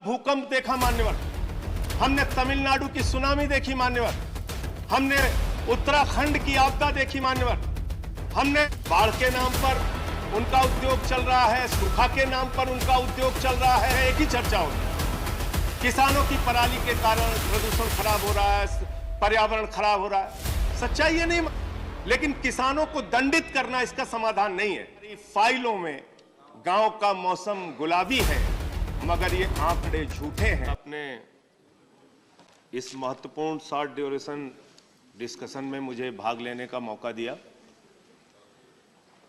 भूकंप देखा मान्यवर, हमने तमिलनाडु की सुनामी देखी मान्यवर, हमने उत्तराखंड की आपदा देखी मान्यवर, हमने बाढ़ के नाम पर उनका उद्योग चल रहा है, सूखा के नाम पर उनका उद्योग चल रहा है, एक ही चर्चा होती है। किसानों की पराली के कारण प्रदूषण खराब हो रहा है, पर्यावरण खराब हो रहा है, सच्चाई ये नहीं, लेकिन किसानों को दंडित करना इसका समाधान नहीं है। फाइलों में गांव का मौसम गुलाबी है, मगर ये आंकड़े झूठे हैं। अपने इस महत्वपूर्ण शॉर्ट ड्यूरेशन डिस्कशन में मुझे भाग लेने का मौका दिया।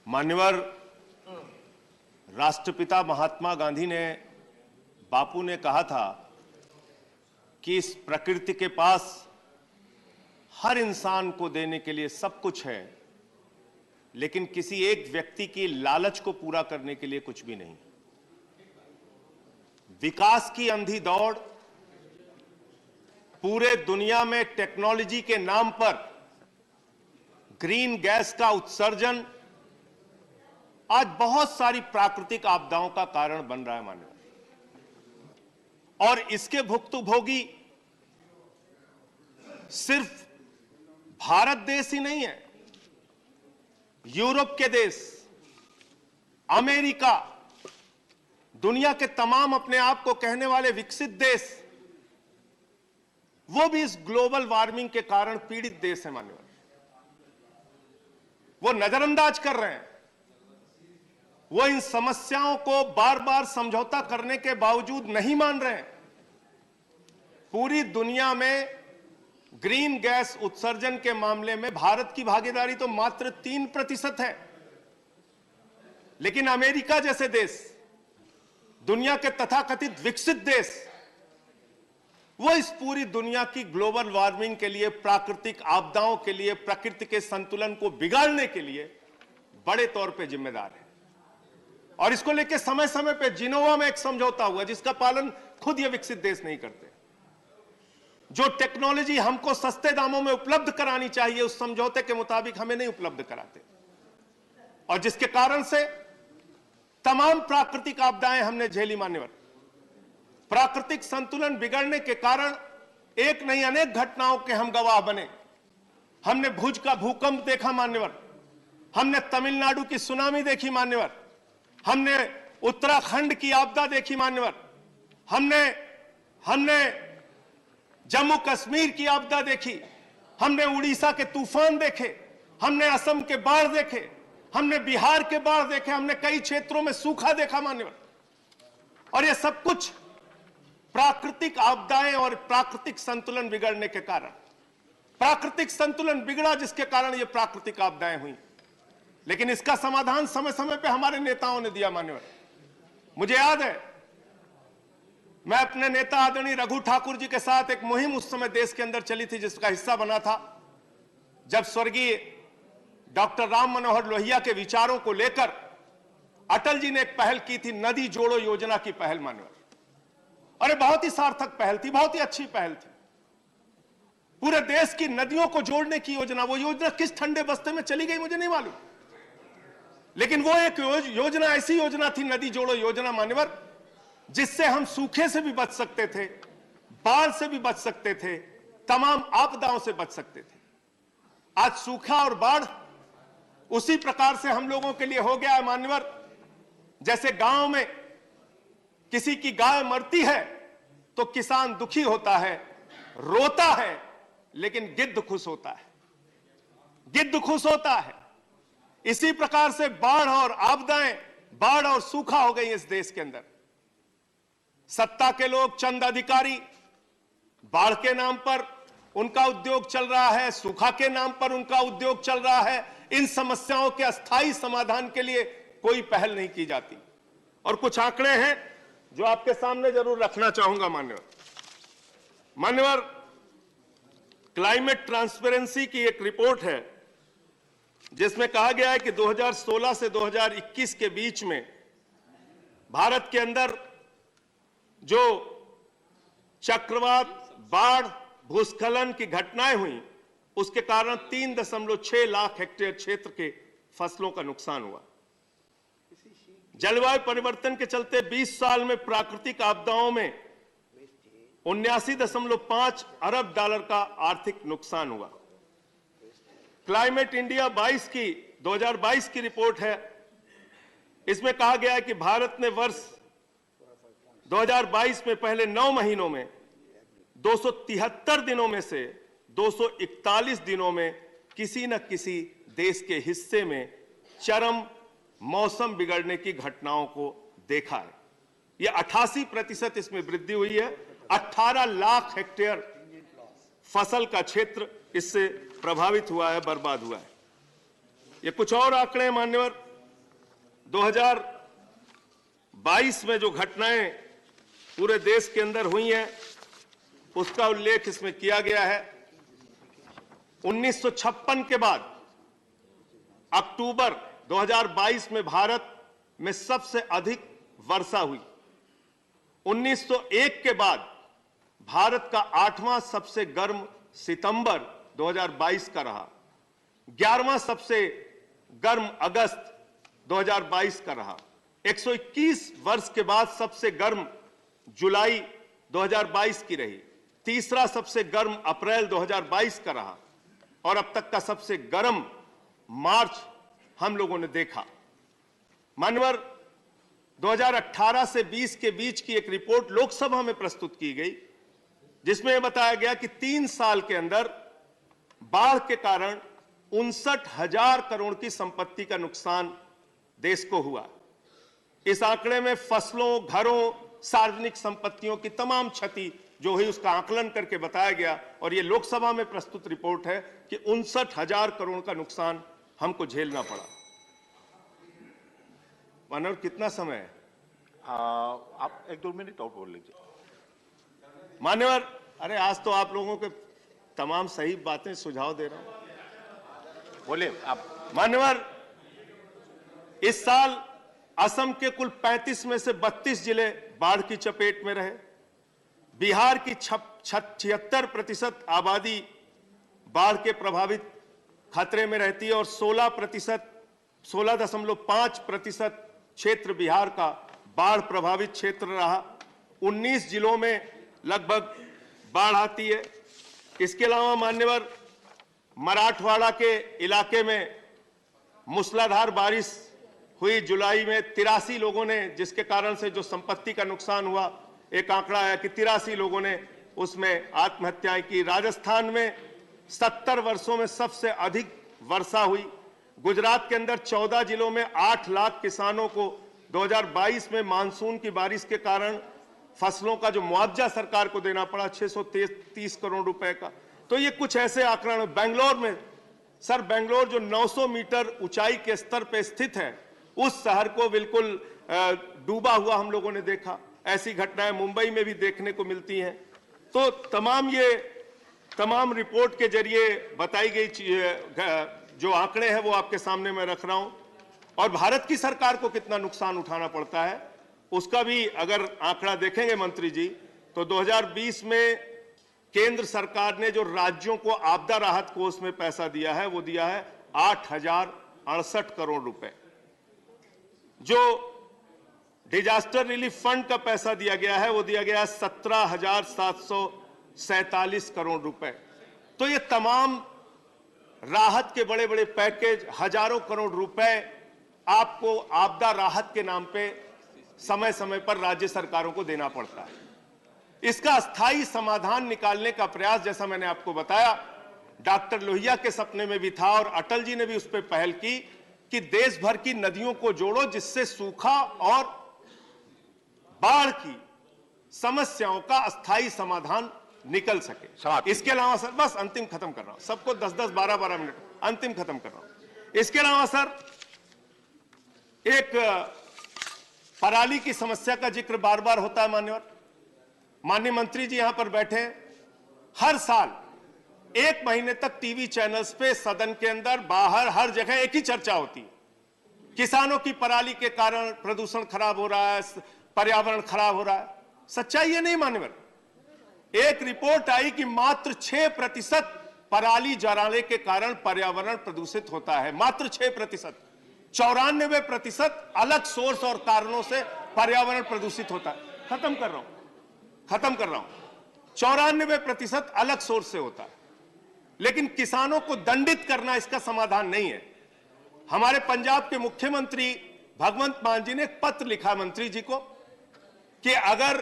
मान्यवर राष्ट्रपिता महात्मा गांधी ने, बापू ने कहा था कि इस प्रकृति के पास हर इंसान को देने के लिए सब कुछ है, लेकिन किसी एक व्यक्ति की लालच को पूरा करने के लिए कुछ भी नहीं। विकास की अंधी दौड़, पूरे दुनिया में टेक्नोलॉजी के नाम पर ग्रीन गैस का उत्सर्जन आज बहुत सारी प्राकृतिक आपदाओं का कारण बन रहा है मान्यवर, और इसके भुक्तभोगी सिर्फ भारत देश ही नहीं है, यूरोप के देश, अमेरिका, दुनिया के तमाम अपने आप को कहने वाले विकसित देश, वो भी इस ग्लोबल वार्मिंग के कारण पीड़ित देश है मान्यवर। वो नजरअंदाज कर रहे हैं, वो इन समस्याओं को बार बार समझौता करने के बावजूद नहीं मान रहे हैं। पूरी दुनिया में ग्रीन गैस उत्सर्जन के मामले में भारत की भागीदारी तो मात्र 3% है, लेकिन अमेरिका जैसे देश, दुनिया के तथाकथित विकसित देश, वो इस पूरी दुनिया की ग्लोबल वार्मिंग के लिए, प्राकृतिक आपदाओं के लिए, प्रकृति के संतुलन को बिगाड़ने के लिए बड़े तौर पे जिम्मेदार है। और इसको लेकर समय समय पे जिनेवा में एक समझौता हुआ जिसका पालन खुद ये विकसित देश नहीं करते। जो टेक्नोलॉजी हमको सस्ते दामों में उपलब्ध करानी चाहिए, उस समझौते के मुताबिक हमें नहीं उपलब्ध कराते, और जिसके कारण से तमाम प्राकृतिक आपदाएं हमने झेली मान्यवर। प्राकृतिक संतुलन बिगड़ने के कारण एक नहीं अनेक घटनाओं के हम गवाह बने। हमने भुज का भूकंप देखा मान्यवर, हमने तमिलनाडु की सुनामी देखी मान्यवर, हमने उत्तराखंड की आपदा देखी मान्यवर, हमने जम्मू कश्मीर की आपदा देखी, हमने उड़ीसा के तूफान देखे, हमने असम के बाढ़ देखे, हमने बिहार के बाढ़ देखे, हमने कई क्षेत्रों में सूखा देखा मान्यवर। और ये सब कुछ प्राकृतिक आपदाएं और प्राकृतिक संतुलन बिगड़ने के कारण, प्राकृतिक संतुलन बिगड़ा जिसके कारण ये प्राकृतिक आपदाएं हुई। लेकिन इसका समाधान समय समय पे हमारे नेताओं ने दिया मान्यवर। मुझे याद है, मैं अपने नेता आदरणीय रघु ठाकुर जी के साथ एक मुहिम उस समय देश के अंदर चली थी, जिसका हिस्सा बना था जब स्वर्गीय डॉक्टर राम मनोहर लोहिया के विचारों को लेकर अटल जी ने एक पहल की थी, नदी जोड़ो योजना की पहल मान्यवर। अरे बहुत ही सार्थक पहल थी, बहुत ही अच्छी पहल थी। पूरे देश की नदियों को जोड़ने की योजना, वो योजना किस ठंडे बस्ते में चली गई मुझे नहीं मालूम, लेकिन वो एक योजना, ऐसी योजना थी, नदी जोड़ो योजना मान्यवर, जिससे हम सूखे से भी बच सकते थे, बाढ़ से भी बच सकते थे, तमाम आपदाओं से बच सकते थे। आज सूखा और बाढ़ उसी प्रकार से हम लोगों के लिए हो गया है मान्यवर, जैसे गांव में किसी की गाय मरती है तो किसान दुखी होता है, रोता है, लेकिन गिद्ध खुश होता है, गिद्ध खुश होता है। इसी प्रकार से बाढ़ और आपदाएं, बाढ़ और सूखा हो गई इस देश के अंदर। सत्ता के लोग, चंद अधिकारी, बाढ़ के नाम पर उनका उद्योग चल रहा है, सूखा के नाम पर उनका उद्योग चल रहा है। इन समस्याओं के अस्थायी समाधान के लिए कोई पहल नहीं की जाती। और कुछ आंकड़े हैं जो आपके सामने जरूर रखना चाहूंगा मान्यवर। क्लाइमेट ट्रांसपेरेंसी की एक रिपोर्ट है जिसमें कहा गया है कि 2016 से 2021 के बीच में भारत के अंदर जो चक्रवात, बाढ़, भूस्खलन की घटनाएं हुई, उसके कारण 3.6 लाख हेक्टेयर क्षेत्र के फसलों का नुकसान हुआ। जलवायु परिवर्तन के चलते 20 साल में प्राकृतिक आपदाओं में 79.5 अरब डॉलर का आर्थिक नुकसान हुआ। क्लाइमेट इंडिया 2022 की रिपोर्ट है। इसमें कहा गया है कि भारत ने वर्ष 2022 में पहले 9 महीनों में 273 दिनों में से 241 दिनों में किसी न किसी देश के हिस्से में चरम मौसम बिगड़ने की घटनाओं को देखा है। यह 88% इसमें वृद्धि हुई है। 18 लाख हेक्टेयर फसल का क्षेत्र इससे प्रभावित हुआ है, बर्बाद हुआ है। ये कुछ और आंकड़े मान्यवर 2022 में जो घटनाएं पूरे देश के अंदर हुई हैं उसका उल्लेख इसमें किया गया है। 1956 के बाद अक्टूबर 2022 में भारत में सबसे अधिक वर्षा हुई। 1901 के बाद भारत का 8वां सबसे गर्म सितंबर 2022 का रहा। 11वां सबसे गर्म अगस्त 2022 का रहा। 121 वर्ष के बाद सबसे गर्म जुलाई 2022 की रही। तीसरा सबसे गर्म अप्रैल 2022 का रहा और अब तक का सबसे गर्म मार्च हम लोगों ने देखा। मानवर 2018 से 20 के बीच की एक रिपोर्ट लोकसभा में प्रस्तुत की गई जिसमें यह बताया गया कि 3 साल के अंदर बाढ़ के कारण 59,000 करोड़ की संपत्ति का नुकसान देश को हुआ। इस आंकड़े में फसलों, घरों, सार्वजनिक संपत्तियों की तमाम क्षति जो हुई उसका आकलन करके बताया गया और यह लोकसभा में प्रस्तुत रिपोर्ट है कि 59,000 करोड़ का नुकसान हमको झेलना पड़ा। मानव कितना समय है? आप 1-2 मिनट और बोल लीजिए। मान्यवर, अरे आज तो आप लोगों के तमाम सही बातें सुझाव दे रहा हूं। बोलिए आप। मान्यवर, इस साल असम के कुल 35 में से 32 जिले बाढ़ की चपेट में रहे। बिहार की 76% आबादी बाढ़ के प्रभावित खतरे में रहती है और 16.5% क्षेत्र बिहार का बाढ़ प्रभावित क्षेत्र रहा। 19 जिलों में लगभग बाढ़ आती है। इसके अलावा मान्यवर, मराठवाड़ा के इलाके में मूसलाधार बारिश हुई जुलाई में। 83 लोगों ने, जिसके कारण से जो संपत्ति का नुकसान हुआ, एक आंकड़ा आया कि 83 लोगों ने उसमें आत्महत्याएं की। राजस्थान में 70 वर्षों में सबसे अधिक वर्षा हुई। गुजरात के अंदर 14 जिलों में 8 लाख किसानों को 2022 में मानसून की बारिश के कारण फसलों का जो मुआवजा सरकार को देना पड़ा 630 करोड़ रुपए का। तो ये कुछ ऐसे आंकड़े। बेंगलोर में, सर, बेंगलोर जो 900 मीटर ऊंचाई के स्तर पर स्थित है, उस शहर को बिल्कुल डूबा हुआ हम लोगों ने देखा। ऐसी घटनाएं मुंबई में भी देखने को मिलती हैं। तो तमाम रिपोर्ट के जरिए बताई गई जो आंकड़े हैं वो आपके सामने मैं रख रहा हूं। और भारत की सरकार को कितना नुकसान उठाना पड़ता है उसका भी अगर आंकड़ा देखेंगे मंत्री जी, तो 2020 में केंद्र सरकार ने जो राज्यों को आपदा राहत कोष में पैसा दिया है वो दिया है 8,068 करोड़ रुपए। जो डिजास्टर रिलीफ फंड का पैसा दिया गया है वो दिया गया है 17,747 करोड़ रुपए। तो ये तमाम राहत के बड़े बड़े पैकेज, हजारों करोड़ रुपए आपको आपदा राहत के नाम पे समय समय पर राज्य सरकारों को देना पड़ता है। इसका स्थायी समाधान निकालने का प्रयास, जैसा मैंने आपको बताया, डॉक्टर लोहिया के सपने में भी था और अटल जी ने भी उस पर पहल की कि देश भर की नदियों को जोड़ो जिससे सूखा और बाढ़ की समस्याओं का अस्थायी समाधान निकल सके। इसके अलावा सर, बस अंतिम खत्म कर रहा हूं, सबको 10-10, 12-12 मिनट अंतिम खत्म कर रहा हूं। इसके अलावा सर, एक पराली की समस्या का जिक्र बार बार होता है। माननीय मंत्री जी यहां पर बैठे हैं। हर साल 1 महीने तक टीवी चैनल्स पे, सदन के अंदर, बाहर, हर जगह एक ही चर्चा होती है। किसानों की पराली के कारण प्रदूषण खराब हो रहा है, पर्यावरण खराब हो रहा है। सच्चाई ये नहीं मान्यवर। एक रिपोर्ट आई कि मात्र 6% पराली जलाने के कारण पर्यावरण प्रदूषित होता है। मात्र 6%। 94% अलग सोर्स और कारणों से पर्यावरण प्रदूषित होता है। खत्म कर रहा हूं। 94% अलग सोर्स से होता है। लेकिन किसानों को दंडित करना इसका समाधान नहीं है। हमारे पंजाब के मुख्यमंत्री भगवंत मान जी ने एक पत्र लिखा मंत्री जी को कि अगर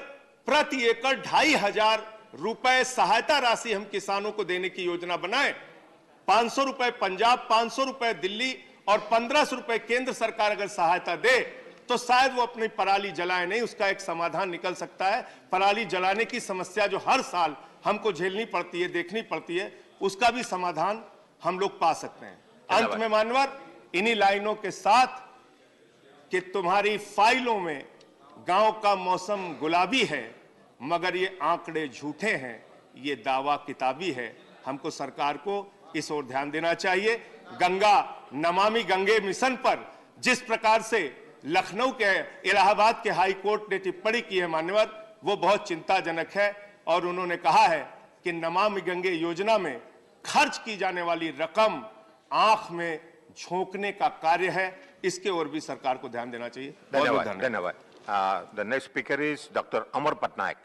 प्रति एकड़ 2,500 रुपए सहायता राशि हम किसानों को देने की योजना बनाए, 500 रुपए पंजाब, 500 रुपए दिल्ली और 1500 रुपए केंद्र सरकार अगर सहायता दे तो शायद वो अपनी पराली जलाए नहीं, उसका एक समाधान निकल सकता है। पराली जलाने की समस्या जो हर साल हमको झेलनी पड़ती है, देखनी पड़ती है, उसका भी समाधान हम लोग पा सकते हैं। अंत में मानवर, इन्हीं लाइनों के साथ कि तुम्हारी फाइलों में गांव का मौसम गुलाबी है मगर ये आंकड़े झूठे हैं, ये दावा किताबी है। हमको सरकार को इस ओर ध्यान देना चाहिए। गंगा नमामि गंगे मिशन पर जिस प्रकार से लखनऊ के, इलाहाबाद के हाई कोर्ट ने टिप्पणी की है मान्यवर, वो बहुत चिंताजनक है। और उन्होंने कहा है कि नमामि गंगे योजना में खर्च की जाने वाली रकम आंख में झोंकने का कार्य है। इसके ओर भी सरकार को ध्यान देना चाहिए। धन्यवाद। The next speaker is doctor Amar Patnaik.